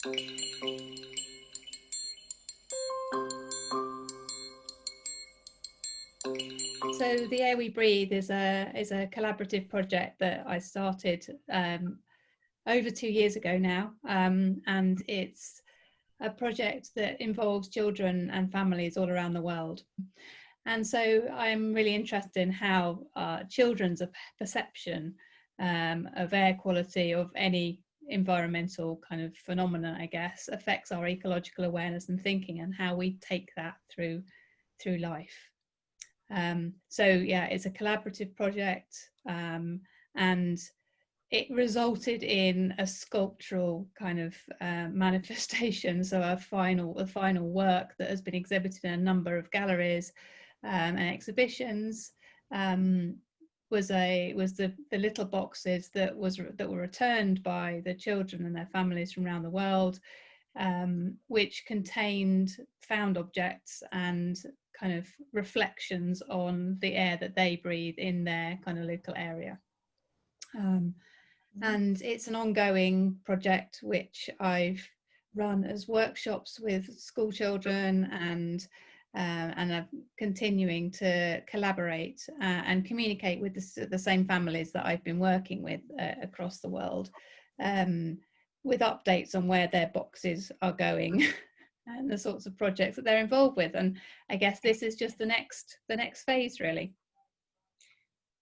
So The Air We Breathe is a collaborative project that I started over 2 years ago now, and it's a project that involves children and families all around the world. And so I'm really interested in how children's perception of air quality, of any environmental kind of phenomenon, I guess, affects our ecological awareness and thinking, and how we take that through life. So yeah, it's a collaborative project, and it resulted in a sculptural kind of manifestation. So a final work that has been exhibited in a number of galleries and exhibitions was the little boxes that were returned by the children and their families from around the world, which contained found objects and kind of reflections on the air that they breathe in their kind of local area. And it's an ongoing project which I've run as workshops with school children, and I'm continuing to collaborate and communicate with the same families that I've been working with across the world, with updates on where their boxes are going and the sorts of projects that they're involved with. And I guess this is just the next phase, really.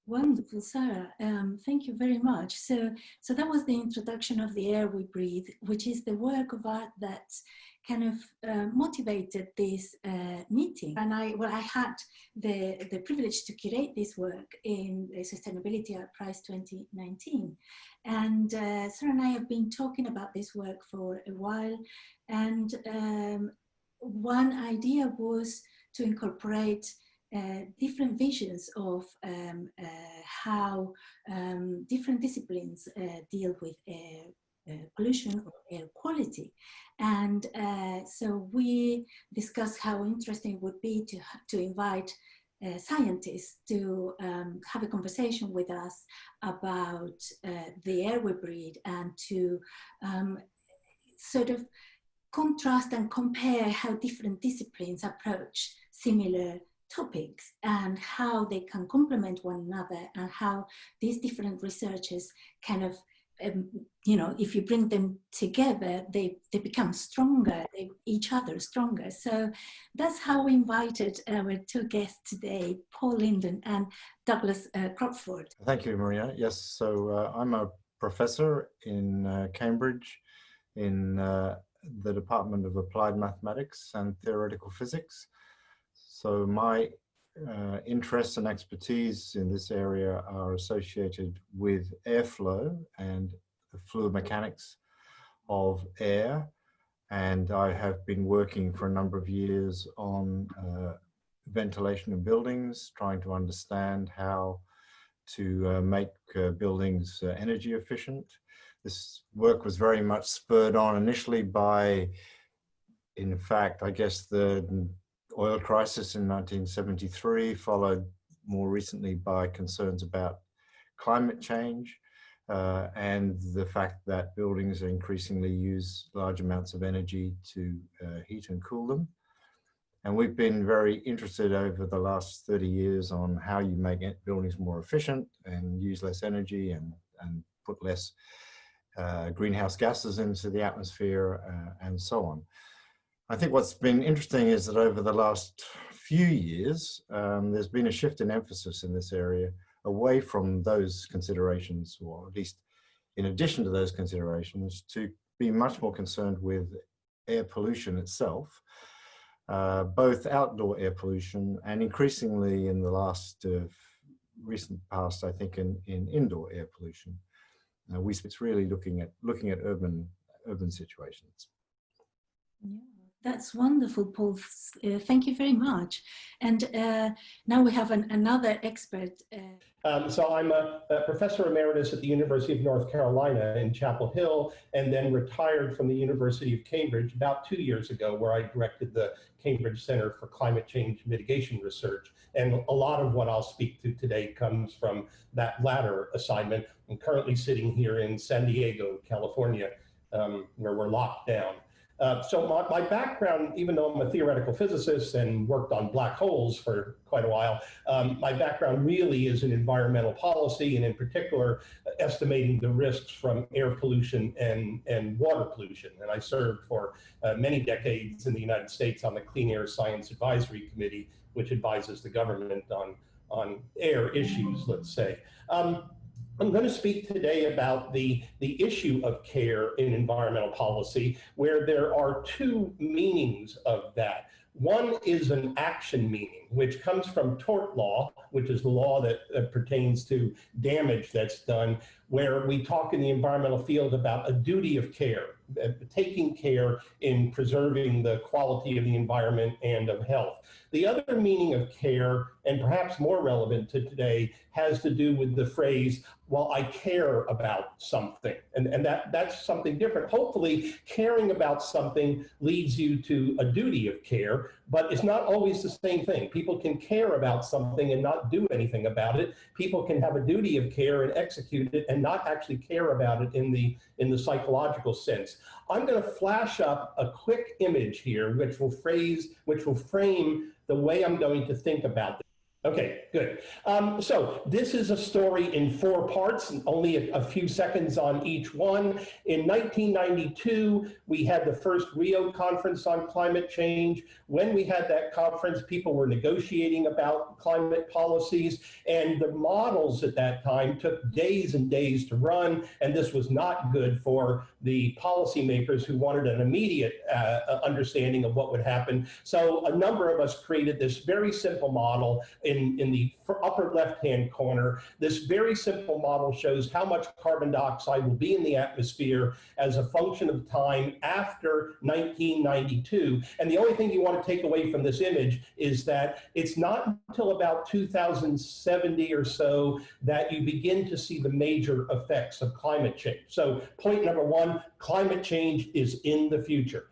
Wonderful, Sarah. Thank you very much. So that was the introduction of The Air We Breathe, which is the work of art that kind of motivated this meeting. And I had the privilege to curate this work in the Sustainability Art Prize 2019. And Sarah and I have been talking about this work for a while. And one idea was to incorporate different visions of how different disciplines deal with air pollution or air quality. And so we discussed how interesting it would be to invite scientists to have a conversation with us about the air we breathe, and to sort of contrast and compare how different disciplines approach similar topics and how they can complement one another, and how these different researchers kind of, if you bring them together, they become stronger, each other stronger. So that's how we invited our two guests today, Paul Linden and Douglas Crawford. Thank you, Maria. Yes, so I'm a professor in Cambridge in the Department of Applied Mathematics and Theoretical Physics. So my interests and expertise in this area are associated with airflow and the fluid mechanics of air. And I have been working for a number of years on ventilation in buildings, trying to understand how to make buildings energy efficient. This work was very much spurred on initially by, in fact, I guess the oil crisis in 1973, followed more recently by concerns about climate change and the fact that buildings increasingly use large amounts of energy to heat and cool them. And we've been very interested over the last 30 years on how you make buildings more efficient and use less energy and put less greenhouse gases into the atmosphere and so on. I think what's been interesting is that over the last few years, there's been a shift in emphasis in this area away from those considerations, or at least in addition to those considerations, to be much more concerned with air pollution itself, both outdoor air pollution and increasingly in the last recent past, I think, in indoor air pollution. It's really looking at urban situations. Yeah. That's wonderful, Paul. Thank you very much. And now we have another expert. So I'm a professor emeritus at the University of North Carolina in Chapel Hill, and then retired from the University of Cambridge about 2 years ago, where I directed the Cambridge Center for Climate Change Mitigation Research. And a lot of what I'll speak to today comes from that latter assignment. I'm currently sitting here in San Diego, California, where we're locked down. So my background, even though I'm a theoretical physicist and worked on black holes for quite a while, my background really is in environmental policy, and in particular, estimating the risks from air pollution and water pollution. And I served for many decades in the United States on the Clean Air Science Advisory Committee, which advises the government on air issues, let's say. I'm going to speak today about the issue of care in environmental policy, where there are two meanings of that. One is an action meaning, which comes from tort law, which is the law that pertains to damage that's done, where we talk in the environmental field about a duty of care, taking care in preserving the quality of the environment and of health. The other meaning of care, and perhaps more relevant to today, has to do with the phrase, well, I care about something. And that's something different. Hopefully, caring about something leads you to a duty of care, but it's not always the same thing. People can care about something and not do anything about it. People can have a duty of care and execute it and not actually care about it in the psychological sense. I'm going to flash up a quick image here, which will frame the way I'm going to think about this. Okay, good. So this is a story in 4 parts, and only a few seconds on each one. In 1992, we had the first Rio conference on climate change. When we had that conference, people were negotiating about climate policies, and the models at that time took days and days to run, and this was not good for the policymakers who wanted an immediate understanding of what would happen. So a number of us created this very simple model. In the upper left-hand corner, this very simple model shows how much carbon dioxide will be in the atmosphere as a function of time after 1992. And the only thing you want to take away from this image is that it's not until about 2070 or so that you begin to see the major effects of climate change. So point number one, climate change is in the future.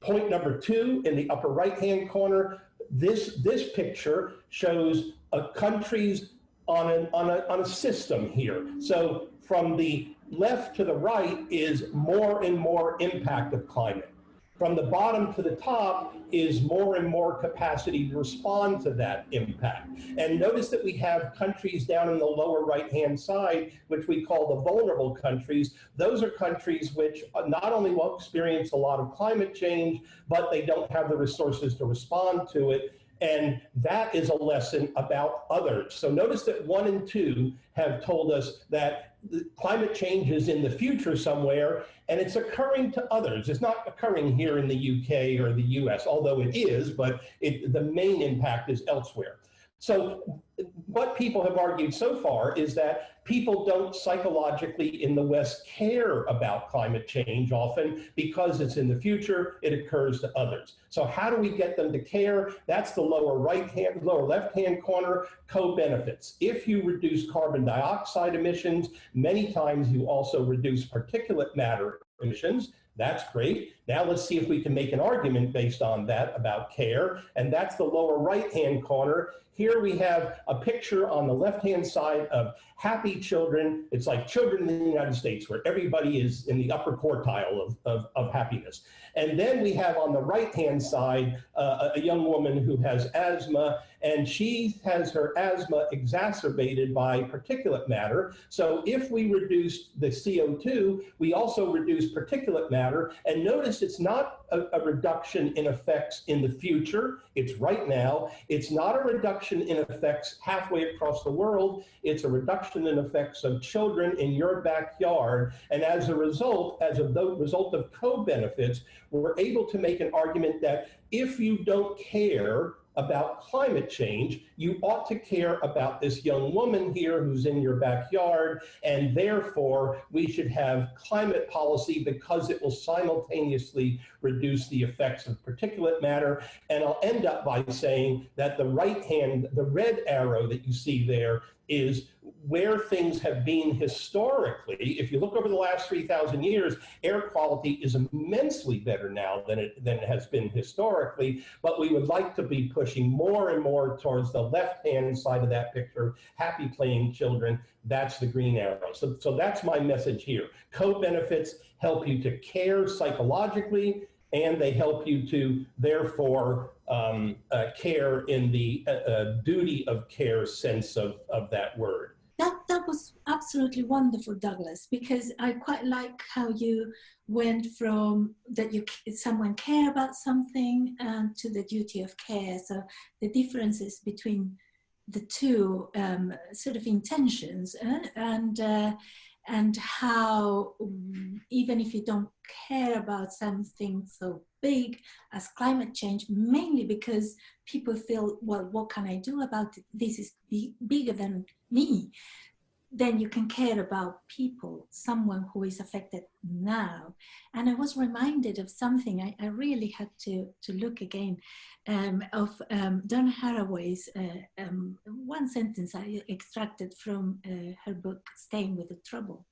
Point number two, in the upper right-hand corner, this picture shows countries on a system here. So from the left to the right is more and more impact of climate. From the bottom to the top is more and more capacity to respond to that impact. And notice that we have countries down in the lower right-hand side, which we call the vulnerable countries. Those are countries which not only will experience a lot of climate change, but they don't have the resources to respond to it. And that is a lesson about others. So notice that 1 and 2 have told us that climate change is in the future somewhere, and it's occurring to others. It's not occurring here in the UK or the US, although it is, but the main impact is elsewhere. So what people have argued so far is that people don't psychologically in the West care about climate change often because it's in the future, it occurs to others. So how do we get them to care? That's the lower left-hand corner, co-benefits. If you reduce carbon dioxide emissions, many times you also reduce particulate matter emissions. That's great. Now let's see if we can make an argument based on that about care. And that's the lower right-hand corner. Here we have a picture on the left-hand side of happy children. It's like children in the United States where everybody is in the upper quartile of happiness. And then we have on the right-hand side a young woman who has asthma, and she has her asthma exacerbated by particulate matter. So if we reduce the CO2, we also reduce particulate matter. And notice it's not a reduction in effects in the future. It's right now. It's not a reduction in effects halfway across the world. It's a reduction in effects of children in your backyard. And as a result of co-benefits, we're able to make an argument that if you don't care about climate change, you ought to care about this young woman here who's in your backyard, and therefore we should have climate policy because it will simultaneously reduce the effects of particulate matter. And I'll end up by saying that the red arrow that you see there is where things have been historically. If you look over the last 3,000 years, air quality is immensely better now than it has been historically, but we would like to be pushing more and more towards the left-hand side of that picture, happy playing children. That's the green arrow. So that's my message here. Co-benefits help you to care psychologically, and they help you to, therefore, care in the duty of care sense of that word. That was absolutely wonderful, Douglas, because I quite like how you went from that someone care about something and to the duty of care. So the differences between the two sort of intentions and how even if you don't care about something so big as climate change, mainly because people feel, well, what can I do about it? This is bigger than me. Then you can care about people, someone who is affected now. And I was reminded of something, I really had to look again, of Donna Haraway's one sentence I extracted from her book, Staying with the Trouble.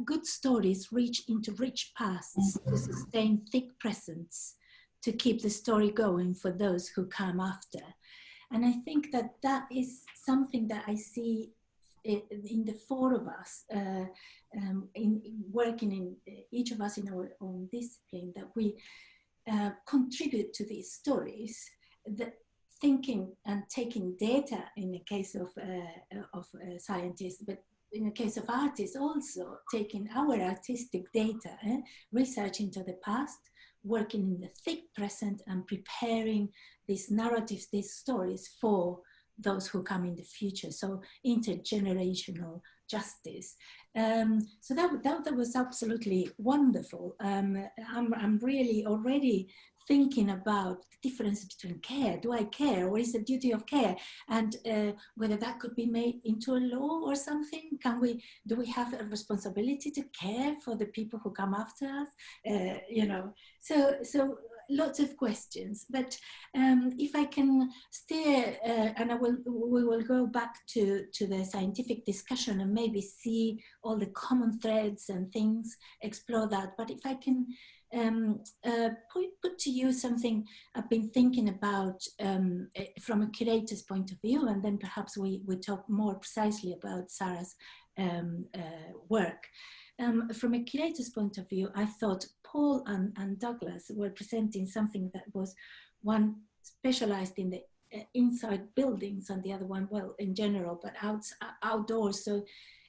Good stories reach into rich pasts to sustain thick presents, to keep the story going for those who come after. And I think that is something that I see in the four of us, in working in each of us in our own discipline, that we contribute to these stories, that thinking and taking data in the case of scientists, but in the case of artists also taking our artistic data, research into the past, working in the thick present and preparing these narratives, these stories for those who come in the future. So intergenerational justice. So that was absolutely wonderful. I'm really already thinking about the difference between care. Do I care? What is the duty of care? And whether that could be made into a law or something. Do we have a responsibility to care for the people who come after us? You know, so lots of questions, but if I can steer, and we will go back to the scientific discussion and maybe see all the common threads and things, explore that. But if I can put to you something I've been thinking about from a curator's point of view, and then perhaps we talk more precisely about Sarah's work. From a curator's point of view, I thought Paul and Douglas were presenting something that was one specialized in the inside buildings and the other one, well, in general, but outdoors. So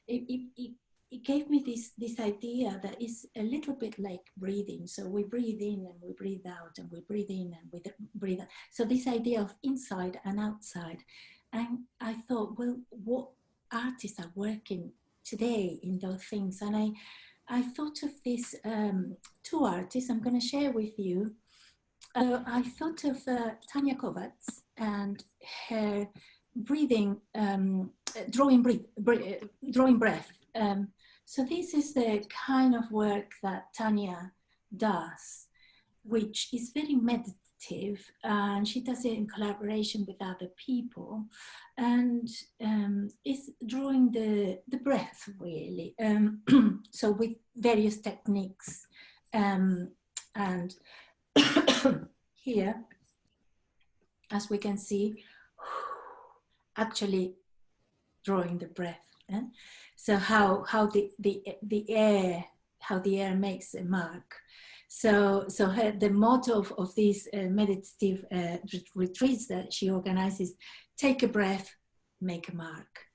it gave me this idea that is a little bit like breathing. So we breathe in and we breathe out, and we breathe in and we breathe out. So this idea of inside and outside. And I thought, well, what artists are working today in those things? And I thought of these two artists I'm going to share with you. I thought of Tanya Kovacs and her breathing, drawing breath. So this is the kind of work that Tanya does, which is very meditative, and she does it in collaboration with other people, and is drawing the breath, really. So with various techniques, and here, as we can see, actually drawing the breath. So how the air makes a mark. So the motto of these meditative retreats that she organizes: take a breath, make a mark.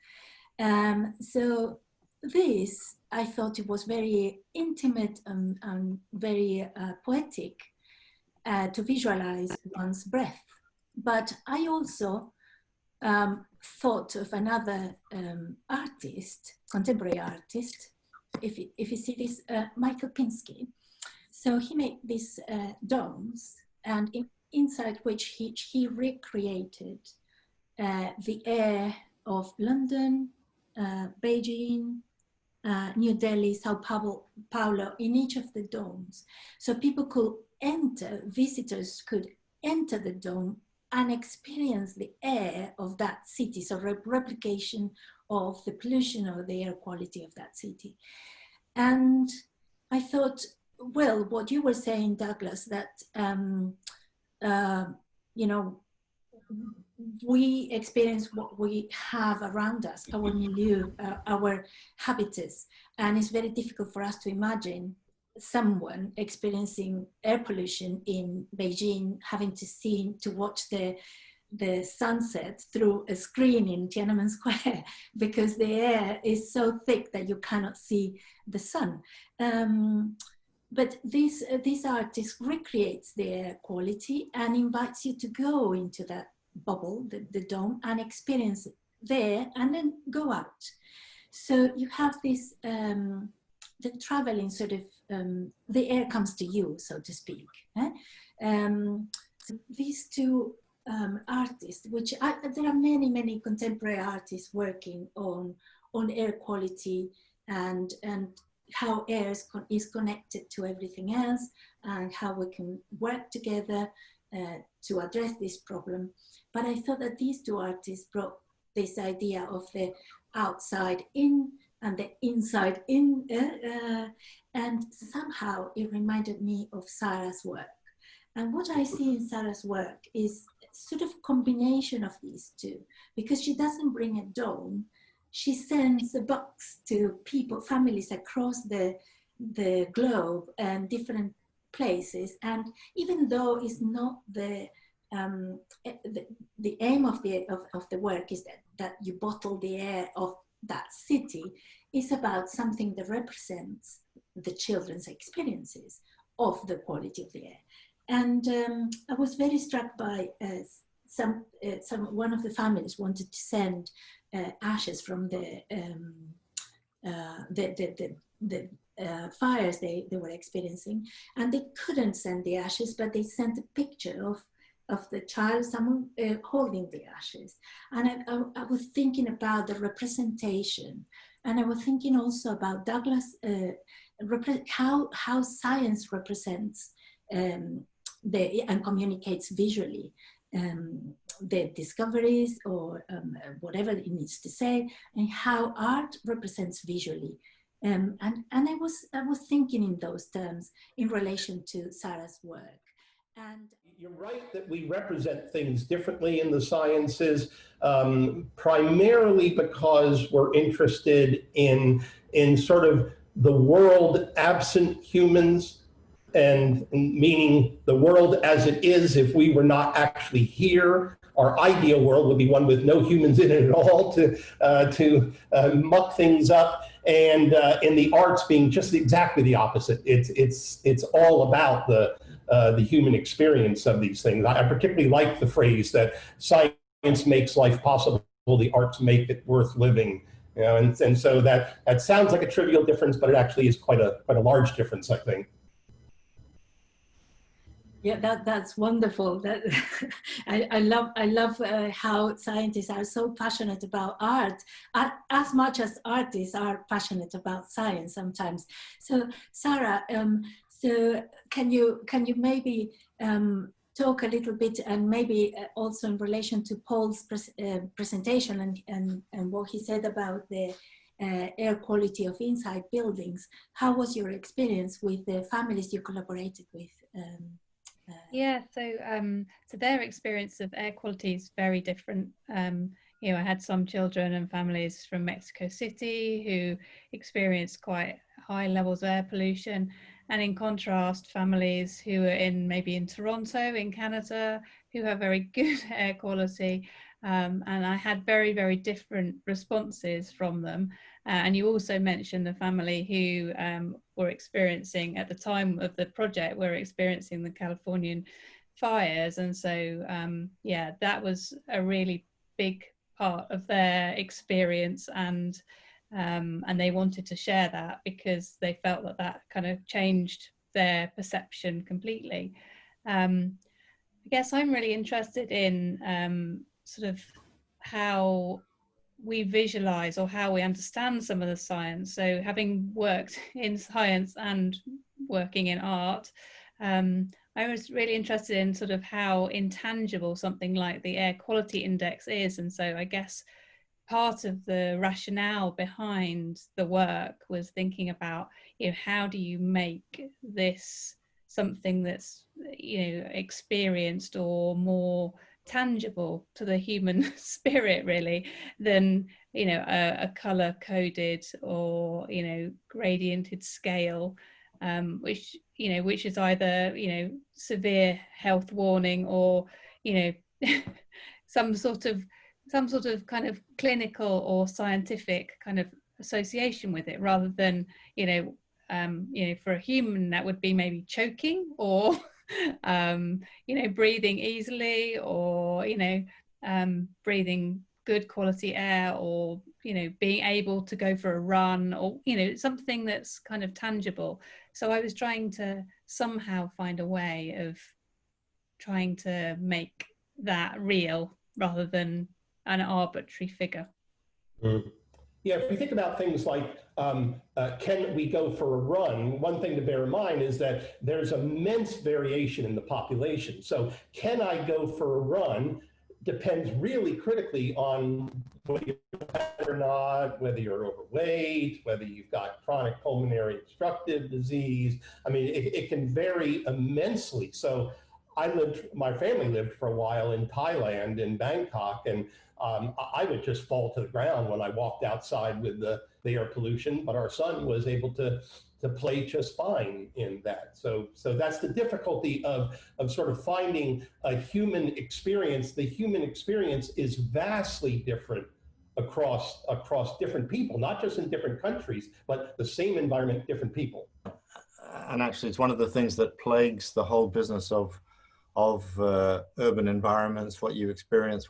So this, I thought it was very intimate and very poetic to visualize one's breath. But I also thought of another artist, contemporary artist, if you see this, Michael Pinsky. So he made these domes, and inside which he recreated the air of London, Beijing, New Delhi, Sao Paulo, in each of the domes. So people could enter, visitors could enter the dome and experience the air of that city, so replication of the pollution or the air quality of that city. And I thought, well, what you were saying, Douglas, that, you know, we experience what we have around us, our milieu, our habitats, and it's very difficult for us to imagine someone experiencing air pollution in Beijing, having to watch the sunset through a screen in Tiananmen Square, because the air is so thick that you cannot see the sun. But this artist recreates the air quality and invites you to go into that bubble, the dome, and experience it there and then go out. So you have this, the traveling sort of, the air comes to you, so to speak. So these two artists, which there are many contemporary artists working on air quality and how air is connected to everything else, and how we can work together to address this problem. But I thought that these two artists brought this idea of the outside in and the inside in, and somehow it reminded me of Sarah's work. And what I see in Sarah's work is sort of combination of these two, because she doesn't bring a dome. She sends a box to people, families across the globe and different places. And even though it's not the aim of the work is that you bottle the air of that city, is about something that represents the children's experiences of the quality of the air. And I was very struck by one of the families wanted to send ashes from the fires they were experiencing, and they couldn't send the ashes, but they sent a picture of the child, someone holding the ashes. And I was thinking about the representation, and I was thinking also about Douglas, how science represents and communicates visually the discoveries or whatever it needs to say, and how art represents visually. And I was thinking in those terms in relation to Sarah's work. And you're right that we represent things differently in the sciences, primarily because we're interested in sort of the world absent humans, and meaning the world as it is if we were not actually here. Our ideal world would be one with no humans in it at all to muck things up, and in the arts being just exactly the opposite. It's all about the human experience of these things. I particularly like the phrase that science makes life possible, the arts make it worth living. You know, and so that sounds like a trivial difference, but it actually is quite a large difference, I think. Yeah, that's wonderful. That I love how scientists are so passionate about art, as much as artists are passionate about science sometimes. So Sarah, so can you maybe talk a little bit, and maybe also in relation to Paul's presentation and what he said about the air quality of inside buildings. How was your experience with the families you collaborated with? Yeah, so their experience of air quality is very different. You know, I had some children and families from Mexico City who experienced quite high levels of air pollution, and in contrast, families who are maybe in Toronto, in Canada, who have very good air quality. And I had very different responses from them. And you also mentioned the family who were experiencing, at the time of the project, were experiencing the Californian fires. And so, yeah, that was a really big part of their experience, and they wanted to share that because they felt that kind of changed their perception completely. I guess I'm really interested in sort of how we visualize or how we understand some of the science. So having worked in science and working in art, I'm I was really interested in sort of how intangible something like the air quality index is. And so I guess part of the rationale behind the work was thinking about, how do you make this something that's, experienced or more tangible to the human spirit, really, than, a color coded or, gradiented scale, which is either, severe health warning or, some sort of kind of clinical or scientific kind of association with it, rather than, for a human that would be maybe choking or, breathing easily, or, breathing good quality air, or, being able to go for a run, or, something that's kind of tangible. So I was trying to somehow find a way of trying to make that real rather than an arbitrary figure. Mm. Yeah, if we think about things like, can we go for a run? One thing to bear in mind is that there's immense variation in the population. So can I go for a run depends really critically on whether you're fat or not, whether you're overweight, whether you've got chronic pulmonary obstructive disease. I mean, it can vary immensely. So my family lived for a while in Thailand, in Bangkok, and I would just fall to the ground when I walked outside with the air pollution, but our son was able to play just fine in that. So that's the difficulty of sort of finding a human experience. The human experience is vastly different across different people, not just in different countries, but the same environment, different people. And actually, it's one of the things that plagues the whole business of urban environments, what you experience,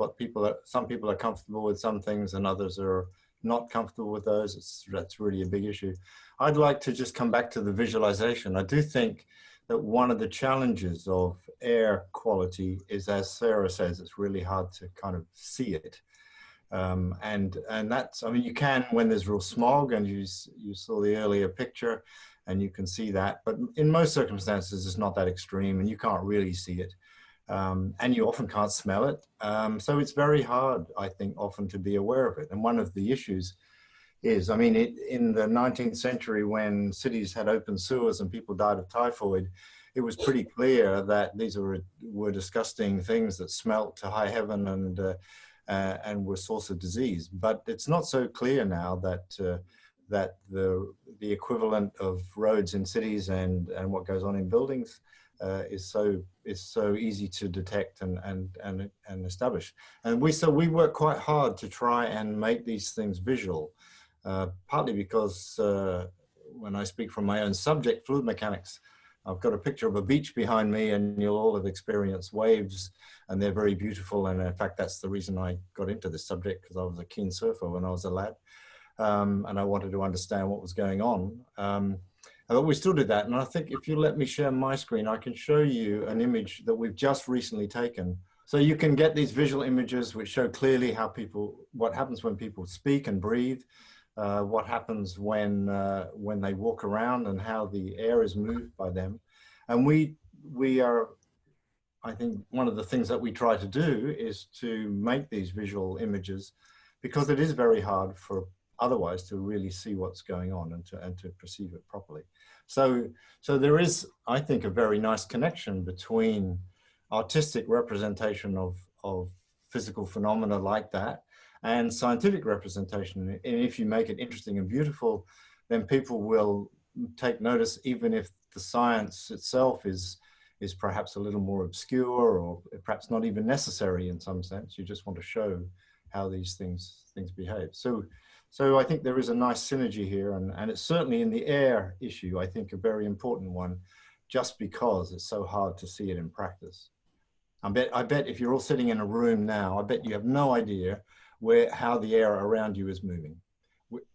some people are comfortable with some things and others are not comfortable with those. That's really a big issue. I'd like to just come back to the visualization. I do think that one of the challenges of air quality is, as Sarah says, it's really hard to kind of see it. And that's, I mean, you can when there's real smog, and you saw the earlier picture, and you can see that, but in most circumstances, it's not that extreme, and you can't really see it. And you often can't smell it. So it's very hard, I think, often to be aware of it. And one of the issues is, I mean, in the 19th century, when cities had open sewers and people died of typhoid, it was pretty clear that these were disgusting things that smelt to high heaven and were source of disease. But it's not so clear now that the equivalent of roads in cities and what goes on in buildings is so easy to detect and establish. And we work quite hard to try and make these things visual, partly because when I speak from my own subject, fluid mechanics, I've got a picture of a beach behind me, and you'll all have experienced waves, and they're very beautiful. And in fact, that's the reason I got into this subject, because I was a keen surfer when I was a lad. And I wanted to understand what was going on. But we still did that. And I think if you let me share my screen, I can show you an image that we've just recently taken. So you can get these visual images which show clearly what happens when people speak and breathe, what happens when they walk around, and how the air is moved by them. And we are, I think one of the things that we try to do is to make these visual images, because it is very hard for otherwise to really see what's going on and to perceive it properly. So there is, I think, a very nice connection between artistic representation of physical phenomena like that and scientific representation. And if you make it interesting and beautiful, then people will take notice, even if the science itself is perhaps a little more obscure, or perhaps not even necessary in some sense. You just want to show how these things behave. So I think there is a nice synergy here, and it's certainly in the air issue, I think, a very important one, just because it's so hard to see it in practice. I bet if you're all sitting in a room now, I bet you have no idea how the air around you is moving.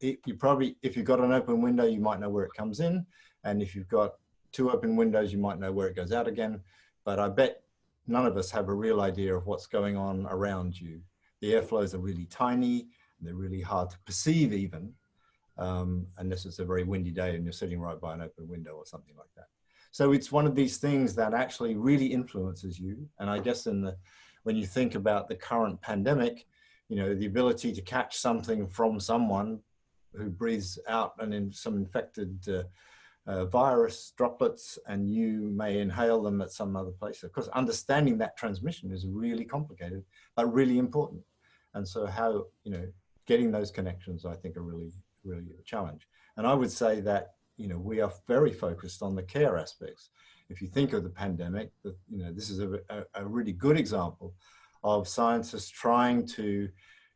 You probably, if you've got an open window, you might know where it comes in, and if you've got two open windows, you might know where it goes out again. But I bet none of us have a real idea of what's going on around you. The airflows are really tiny. They're really hard to perceive even, unless it's a very windy day and you're sitting right by an open window or something like that. So it's one of these things that actually really influences you. And I guess when you think about the current pandemic, you know, the ability to catch something from someone who breathes out some infected virus droplets, and you may inhale them at some other place. Of course, understanding that transmission is really complicated, but really important. And so how, you know, getting those connections, I think, are really, really a challenge. And I would say that, you know, we are very focused on the care aspects. If you think of the pandemic, you know, this is a really good example of scientists trying to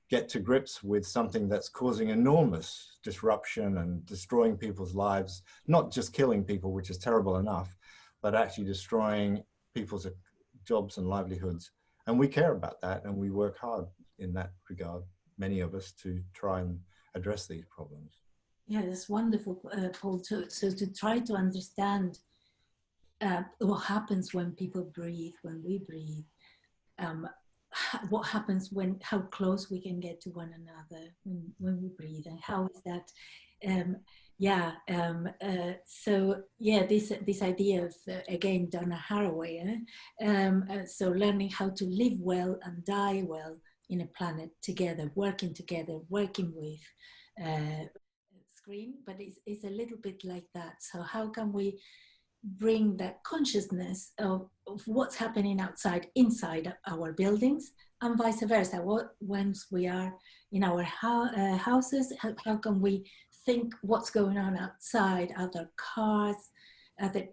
get to grips with something that's causing enormous disruption and destroying people's lives, not just killing people, which is terrible enough, but actually destroying people's jobs and livelihoods. And we care about that, and we work hard in that regard, many of us, to try and address these problems. Yeah, that's wonderful, Paul. So to try to understand what happens when people breathe, when we breathe, what happens how close we can get to one another when we breathe, and how is that so yeah, this idea of again Donna Haraway, so learning how to live well and die well in a planet together, working with screen, but it's a little bit like that. So how can we bring that consciousness of what's happening outside inside our buildings, and vice versa? Once we are in our houses, how can we think what's going on outside, other cars,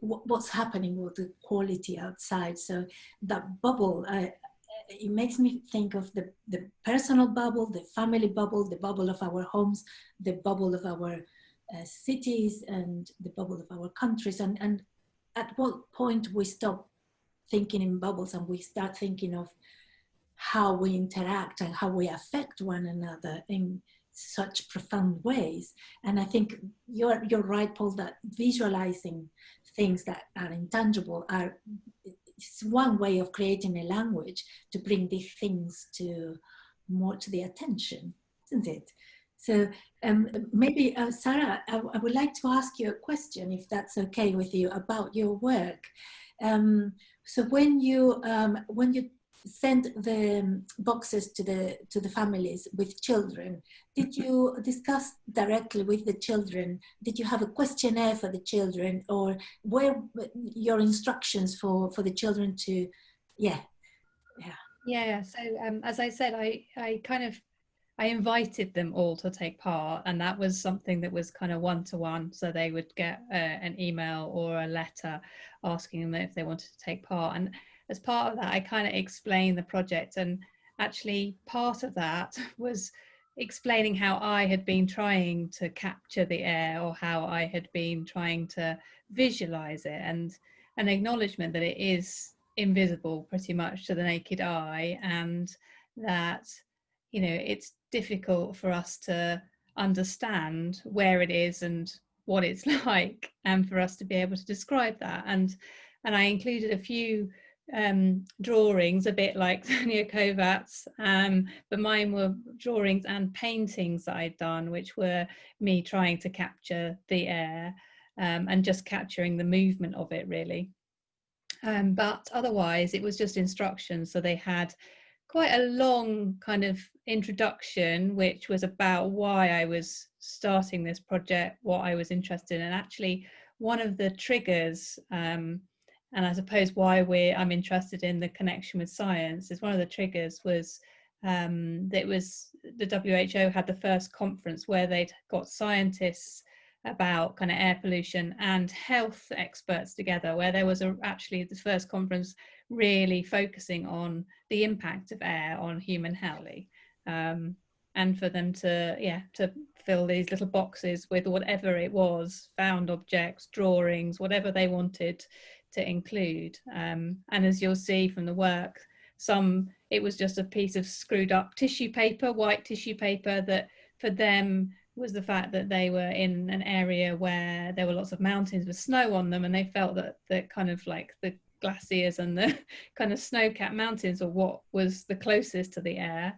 what's happening with the quality outside? So that bubble, it makes me think of the personal bubble, the family bubble, the bubble of our homes, the bubble of our cities, and the bubble of our countries, and at what point we stop thinking in bubbles and we start thinking of how we interact and how we affect one another in such profound ways. And I think you're right, Paul, that visualizing things that are intangible it's one way of creating a language to bring these things more to the attention, isn't it? So maybe, Sarah, I would like to ask you a question, if that's okay with you, about your work. So when you sent the boxes to the families with children, did you discuss directly with the children? Did you have a questionnaire for the children, or were your instructions for the children to, yeah. So as I said, I invited them all to take part, and that was something that was kind of one-to-one. So they would get an email or a letter asking them if they wanted to take part. And as part of that, I kind of explained the project. And actually part of that was explaining how I had been trying to capture the air, or how I had been trying to visualize it, and an acknowledgement that it is invisible pretty much to the naked eye, and that, you know, it's difficult for us to understand where it is and what it's like, and for us to be able to describe that. And I included a few drawings, a bit like Tanya Kovacs, but mine were drawings and paintings that I'd done, which were me trying to capture the air, and just capturing the movement of it, really. But otherwise it was just instructions. So they had quite a long kind of introduction, which was about why I was starting this project, what I was interested in. And actually one of the triggers, and I suppose why I'm interested in the connection with science, is one of the triggers was that was the WHO had the first conference where they'd got scientists about kind of air pollution and health experts together, where there was actually the first conference really focusing on the impact of air on human health, and for them to fill these little boxes with whatever it was, found objects, drawings, whatever they wanted to include. And as you'll see from the work, it was just a piece of screwed up tissue paper, white tissue paper, that for them was the fact that they were in an area where there were lots of mountains with snow on them, and they felt that the kind of like the glaciers and the kind of snow-capped mountains are what was the closest to the air.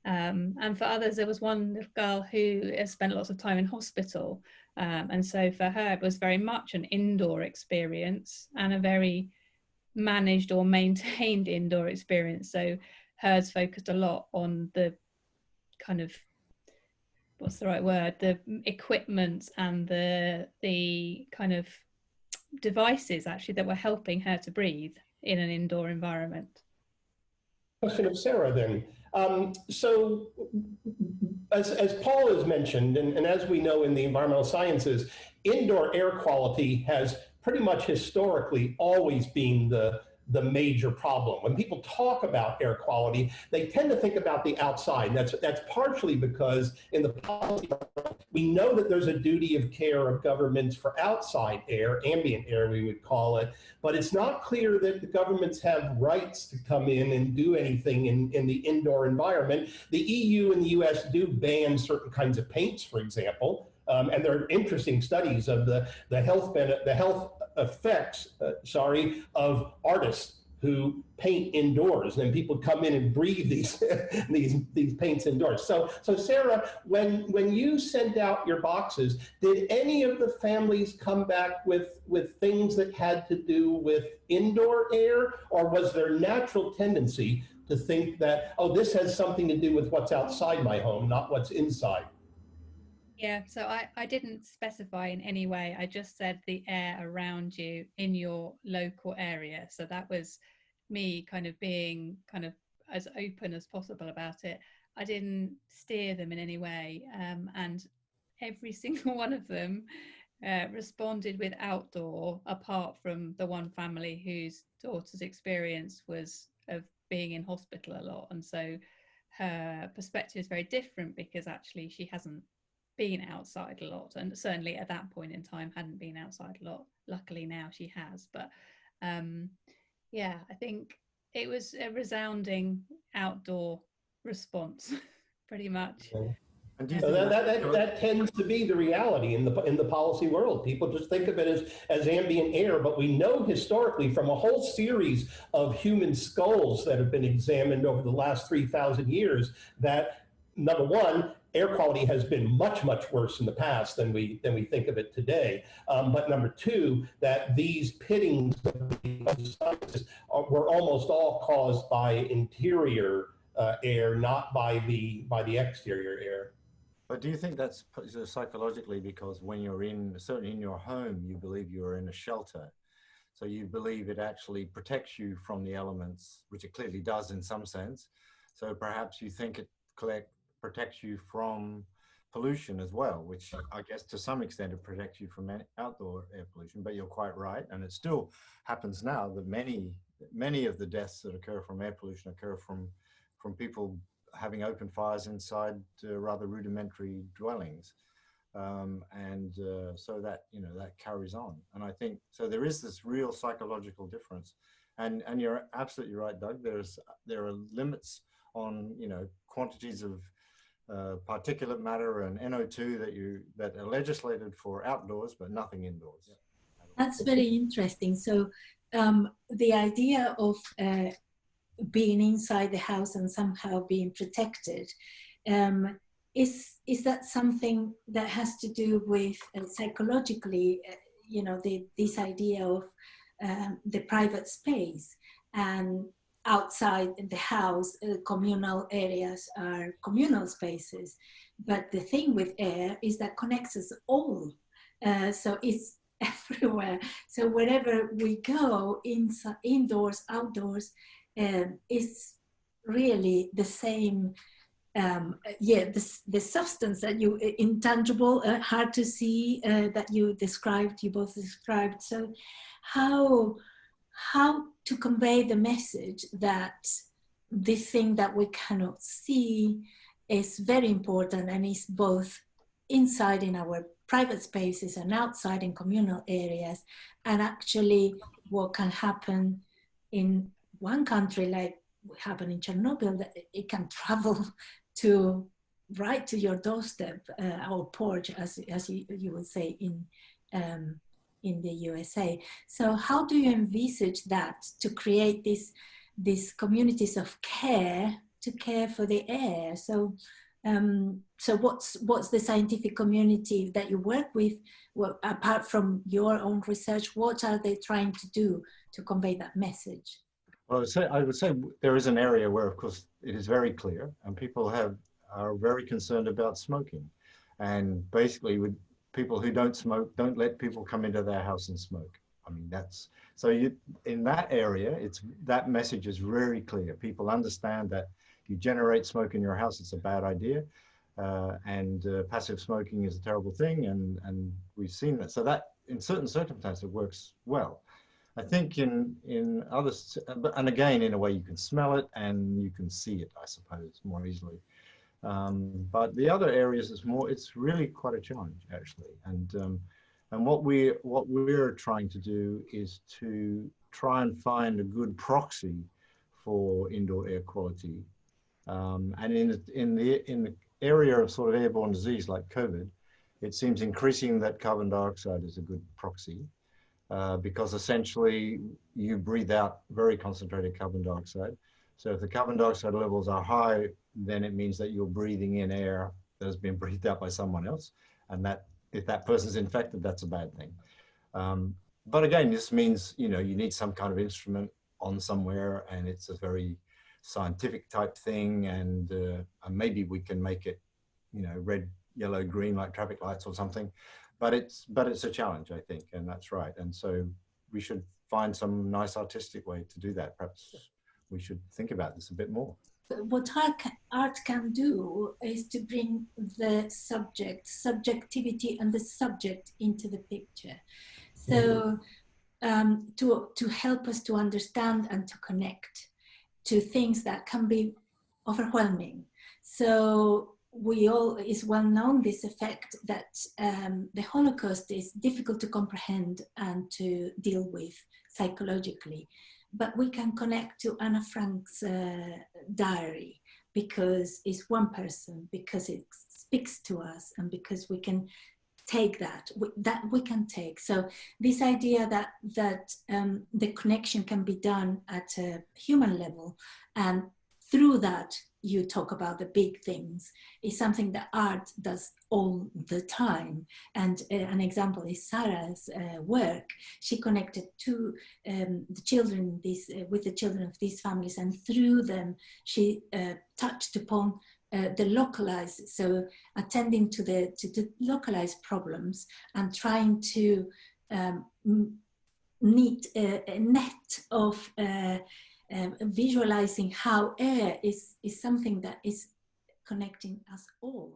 And for others, there was one little girl who has spent lots of time in hospital, And so for her, it was very much an indoor experience and a very managed or maintained indoor experience. So hers focused a lot on the kind of, what's the right word, the equipment and the kind of devices actually that were helping her to breathe in an indoor environment. Question of Sarah then. So as Paul has mentioned, and as we know in the environmental sciences, indoor air quality has pretty much historically always been the major problem. When people talk about air quality, they tend to think about the outside. That's partially because in the policy, we know that there's a duty of care of governments for outside air, ambient air we would call it, but it's not clear that the governments have rights to come in and do anything in the indoor environment. The EU and the US do ban certain kinds of paints, for example, and there are interesting studies of the health effects, of artists who paint indoors, and people come in and breathe these these paints indoors. So Sarah, when you sent out your boxes, did any of the families come back with things that had to do with indoor air, or was there natural tendency to think that, oh, this has something to do with what's outside my home, not what's inside? Yeah, so I didn't specify in any way. I just said the air around you in your local area. So that was me kind of being kind of as open as possible about it. I didn't steer them in any way. And every single one of them responded with outdoor, apart from the one family whose daughter's experience was of being in hospital a lot. And so her perspective is very different because actually she hasn't been outside a lot, and certainly at that point in time hadn't been outside a lot. Luckily now she has, but yeah, I think it was a resounding outdoor response pretty much. And do you So think that tends to be the reality in the policy world. People just think of it as ambient air, but we know historically from a whole series of human skulls that have been examined over the last 3,000 years that, number one, air quality has been much, much worse in the past than we think of it today. But number two, that these pittings were almost all caused by interior air, not by the exterior air. But do you think that's psychologically because when you're certainly in your home, you believe you're in a shelter? So you believe it actually protects you from the elements, which it clearly does in some sense. So perhaps you think it protects you from pollution as well, which I guess to some extent it protects you from outdoor air pollution, but you're quite right. And it still happens now that many of the deaths that occur from air pollution occur from people having open fires inside rather rudimentary dwellings. So that, that carries on. And I think, so there is this real psychological difference. And you're absolutely right, Doug, there are limits on, quantities of particulate matter and NO2 that are legislated for outdoors, but nothing indoors. That's very interesting. So the idea of being inside the house and somehow being protected, is that something that has to do with psychologically, this idea of the private space, and outside the house, communal areas are communal spaces. But the thing with air is that connects us all. So it's everywhere. So wherever we go, indoors, outdoors, is really the same. The substance that you, intangible, hard to see, that you both described. So how to convey the message that this thing that we cannot see is very important, and is both inside in our private spaces and outside in communal areas. And actually what can happen in one country, like what happened in Chernobyl, that it can travel right to your doorstep, or porch, as you would say in the USA. So how do you envisage that to create these communities of care, to care for the air? So So what's the scientific community that you work with, well, apart from your own research, what are they trying to do to convey that message? Well, I would say there is an area where, of course, it is very clear, and people are very concerned about smoking. And basically, with people who don't smoke, don't let people come into their house and smoke. I mean, that's, so in that area, that message is very clear. People understand that you generate smoke in your house, it's a bad idea. And passive smoking is a terrible thing, and we've seen that. So that, in certain circumstances, it works well. I think in others, and again, in a way, you can smell it and you can see it, I suppose, more easily. But the other areas is more, it's really quite a challenge, actually. And what we're trying to do is to try and find a good proxy for indoor air quality. And in the area of sort of airborne disease like COVID, it seems increasing that carbon dioxide is a good proxy. Because essentially you breathe out very concentrated carbon dioxide. So if the carbon dioxide levels are high, then it means that you're breathing in air that has been breathed out by someone else. And that if that person's infected, that's a bad thing. But again, this means, you know, you need some kind of instrument on somewhere, and it's a very scientific type thing. And maybe we can make it, you know, red, yellow, green, like traffic lights or something. But it's a challenge, I think, and that's right. And so we should find some nice artistic way to do that. Perhaps we should think about this a bit more. What art can do is to bring the subjectivity and the subject into the picture. So to help us to understand and to connect to things that can be overwhelming. So it's well known, this effect that the Holocaust is difficult to comprehend and to deal with psychologically, but we can connect to Anna Frank's diary because it's one person, because it speaks to us, and because we can take that we can take. So this idea that the connection can be done at a human level, and through that you talk about the big things, is something that art does all the time. And an example is Sarah's work. She connected to the children with the children of these families, and through them she touched upon the localized, so attending to the localized problems and trying to knit a net of visualizing how air is something that is connecting us all.